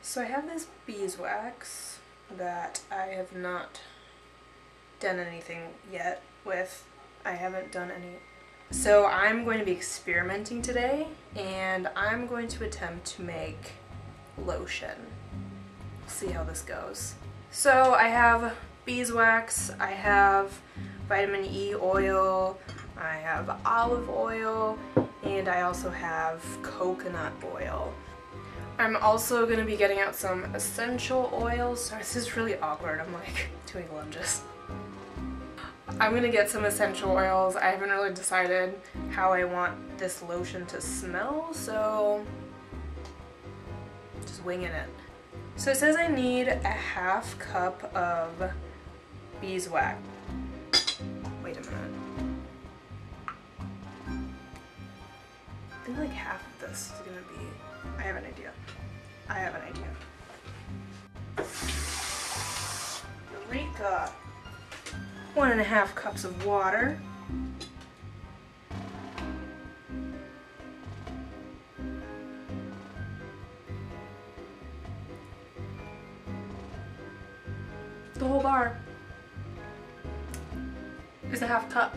So I have this beeswax that I have not done anything yet with. I haven't done any. So I'm going to be experimenting today, and I'm going to attempt to make lotion. We'll see how this goes. So I have beeswax, I have vitamin E oil, I have olive oil, and I also have coconut oil. I'm also going to be getting out some essential oils. Sorry, this is really awkward. I'm like doing lunges. I'm going to get some essential oils. I haven't really decided how I want this lotion to smell, so just winging it. So it says I need a half cup of beeswax. Wait a minute. I think like half of this is going to be... I have an idea. I have an idea. Eureka! 1.5 cups of water. The whole bar is a half cup.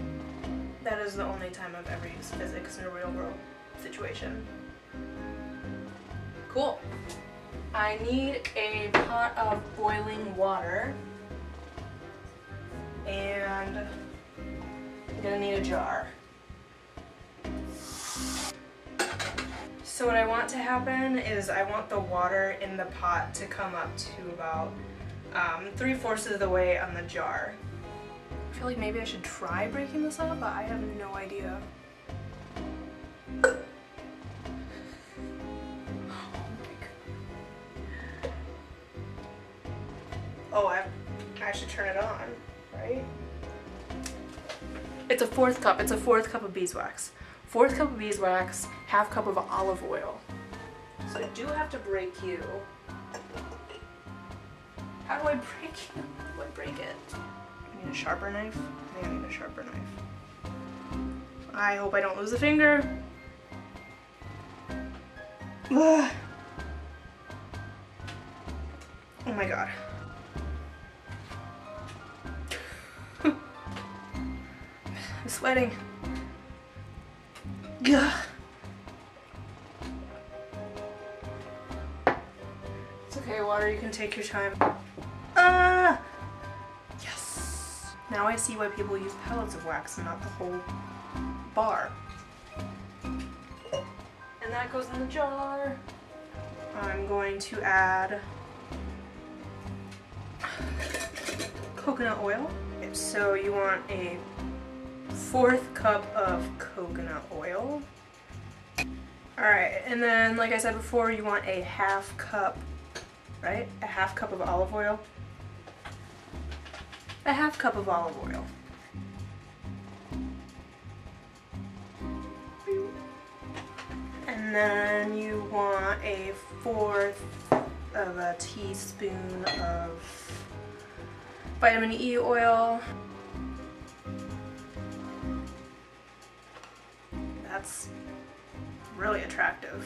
That is the only time I've ever used physics in a real world situation. Cool. I need a pot of boiling water, and I'm gonna need a jar. So what I want to happen is I want the water in the pot to come up to about 3/4 of the way on the jar. I feel like maybe I should try breaking this up, but I have no idea. Oh, I should turn it on, right? It's a 4th cup. It's a 4th cup of beeswax. 4th cup of beeswax, half cup of olive oil. So I do have to break you. How do I break you? How do I break it? I need a sharper knife? I think I need a sharper knife. I hope I don't lose a finger. Ugh. Oh my god. I'm sweating. Gah. It's okay, water, you can take your time. Yes! Now I see why people use pellets of wax and not the whole bar. And that goes in the jar. I'm going to add coconut oil. So you want a 4th cup of coconut oil. Alright, and then like I said before, you want a half cup, right? A half cup of olive oil. A half cup of olive oil. And then you want a 1/4 of a teaspoon of vitamin E oil. That's really attractive.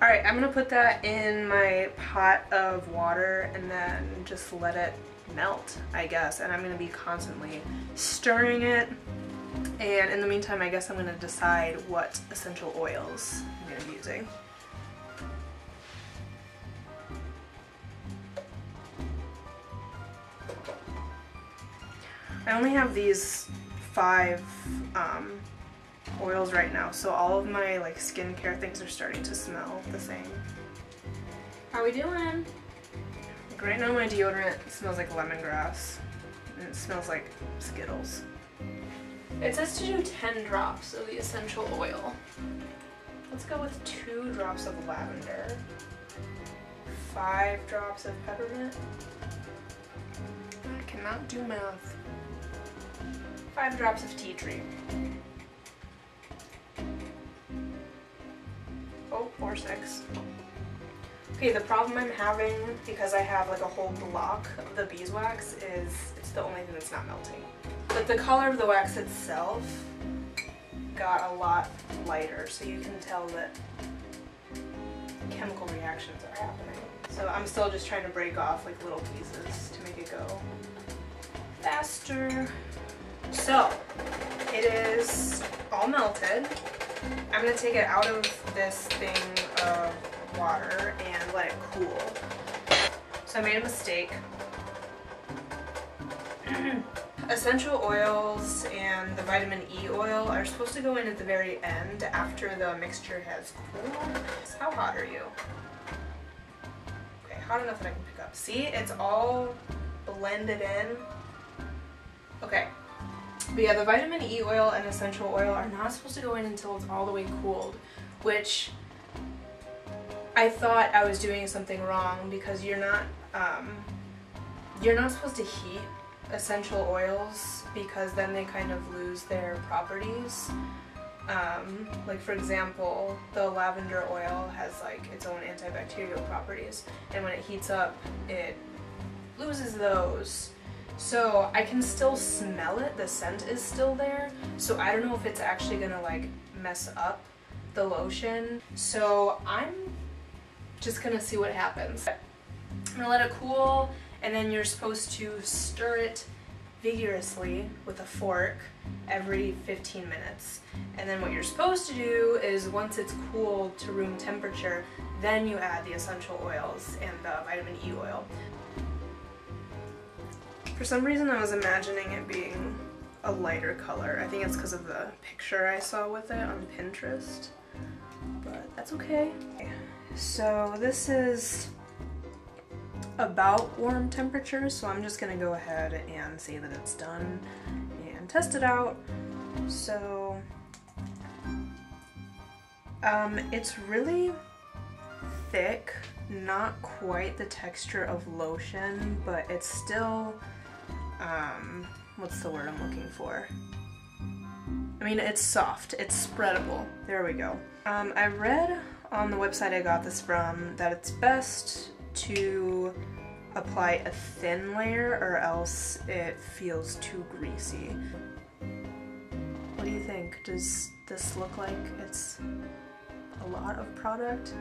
Alright, I'm gonna put that in my pot of water and then just let it melt, I guess. And I'm gonna be constantly stirring it. And in the meantime, I guess I'm gonna decide what essential oils I'm gonna be using. I only have these 5 oils right now, so all of my like skincare things are starting to smell the same. How are we doing? Like right now my deodorant smells like lemongrass, and it smells like Skittles. It says to do 10 drops of the essential oil. Let's go with 2 drops of lavender, 5 drops of peppermint. I cannot do math. 5 drops of tea tree. Oh, or 6. Okay, the problem I'm having, because I have like a whole block of the beeswax, is it's the only thing that's not melting. But the color of the wax itself got a lot lighter, so you can tell that chemical reactions are happening. So So I'm still just trying to break off like little pieces to make it go faster. So it is all melted. I'm gonna take it out of this thing of water and let it cool. So I made a mistake. Essential oils and the vitamin E oil are supposed to go in at the very end after the mixture has cooled. How hot are you? Okay, hot enough that I can pick up. See, it's all blended in. Okay. But yeah, the vitamin E oil and essential oil are not supposed to go in until it's all the way cooled, which I thought I was doing something wrong because you're not supposed to heat essential oils because then they kind of lose their properties. Like for example, the lavender oil has like its own antibacterial properties, and when it heats up, it loses those. So I can still smell it, the scent is still there, so I don't know if it's actually gonna like mess up the lotion. So I'm just gonna see what happens. I'm gonna let it cool, and then you're supposed to stir it vigorously with a fork every 15 minutes. And then what you're supposed to do is once it's cooled to room temperature, then you add the essential oils and the vitamin E oil. For some reason I was imagining it being a lighter color. I think it's because of the picture I saw with it on Pinterest, but that's okay. So this is about warm temperature, so I'm just gonna go ahead and say that it's done and test it out. So it's really thick, not quite the texture of lotion, but it's still what's the word I'm looking for? I mean, it's soft, it's spreadable. There we go. I read on the website I got this from that it's best to apply a thin layer or else it feels too greasy. What do you think? Does this look like it's a lot of product?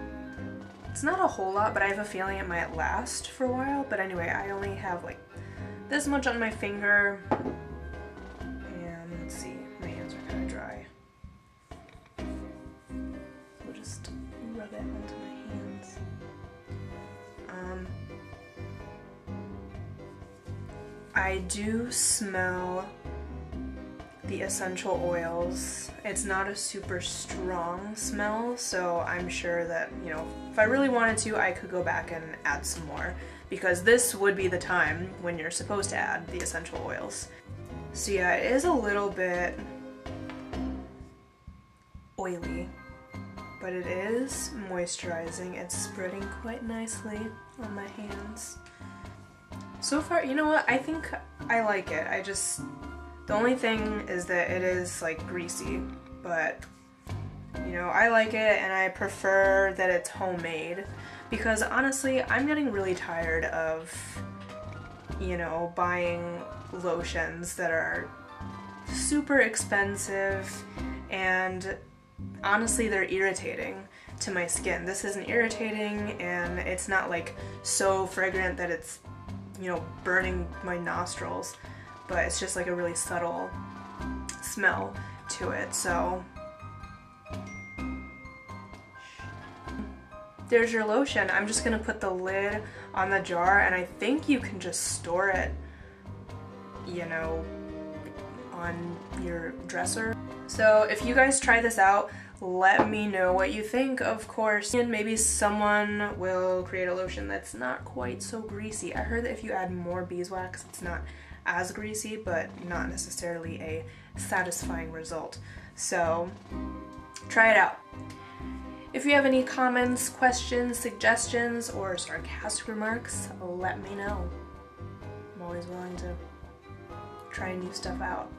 It's not a whole lot, but I have a feeling it might last for a while. But anyway, I only have like this much on my finger, and let's see, my hands are kind of dry. We'll just rub it onto my hands. I do smell the essential oils. It's not a super strong smell, so I'm sure that, you know, if I really wanted to, I could go back and add some more, because this would be the time when you're supposed to add the essential oils. So yeah, it is a little bit oily, but it is moisturizing. It's spreading quite nicely on my hands. So far, you know what, I think I like it. The only thing is that it is like greasy, but you know, I like it and I prefer that it's homemade, because honestly, I'm getting really tired of, you know, buying lotions that are super expensive and honestly they're irritating to my skin. This isn't irritating, and it's not like so fragrant that it's, you know, burning my nostrils, but it's just like a really subtle smell to it. So there's your lotion. I'm just gonna put the lid on the jar, and I think you can just store it, you know, on your dresser. So if you guys try this out, let me know what you think, of course, and maybe someone will create a lotion that's not quite so greasy. I heard that if you add more beeswax, it's not as greasy, but not necessarily a satisfying result. So try it out. If you have any comments, questions, suggestions, or sarcastic remarks, let me know. I'm always willing to try new stuff out.